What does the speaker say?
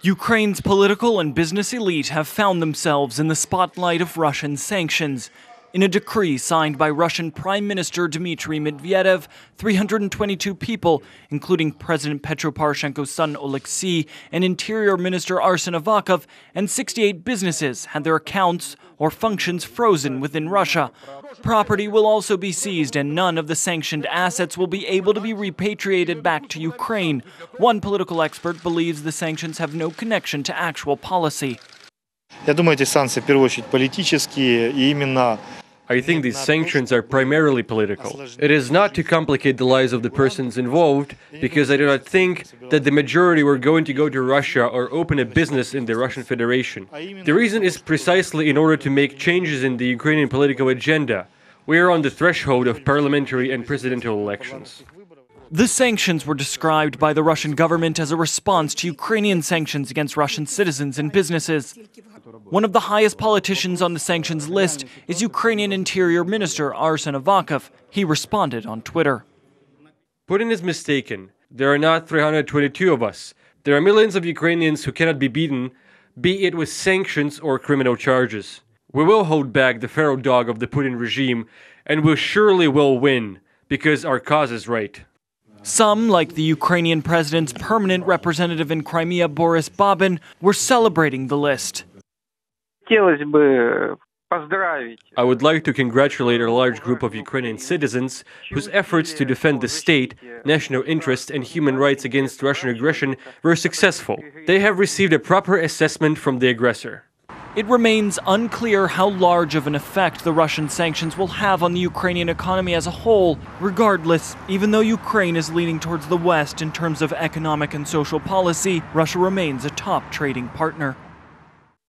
Ukraine's political and business elite have found themselves in the spotlight of Russian sanctions. In a decree signed by Russian Prime Minister Dmitry Medvedev, 322 people, including President Petro Poroshenko's son Alexei and Interior Minister Arsen Avakov, and 68 businesses had their accounts or functions frozen within Russia. Property will also be seized, and none of the sanctioned assets will be able to be repatriated back to Ukraine. One political expert believes the sanctions have no connection to actual policy. I think these sanctions are primarily political. It is not to complicate the lives of the persons involved, because I do not think that the majority were going to go to Russia or open a business in the Russian Federation. The reason is precisely in order to make changes in the Ukrainian political agenda. We are on the threshold of parliamentary and presidential elections. The sanctions were described by the Russian government as a response to Ukrainian sanctions against Russian citizens and businesses. One of the highest politicians on the sanctions list is Ukrainian Interior Minister Arsen Avakov. He responded on Twitter. Putin is mistaken. There are not 322 of us. There are millions of Ukrainians who cannot be beaten, be it with sanctions or criminal charges. We will hold back the feral dog of the Putin regime, and we surely will win, because our cause is right. Some, like the Ukrainian president's permanent representative in Crimea, Boris Babin, were celebrating the list. I would like to congratulate a large group of Ukrainian citizens whose efforts to defend the state, national interest, and human rights against Russian aggression were successful. They have received a proper assessment from the aggressor. It remains unclear how large of an effect the Russian sanctions will have on the Ukrainian economy as a whole. Regardless, even though Ukraine is leaning towards the West in terms of economic and social policy, Russia remains a top trading partner.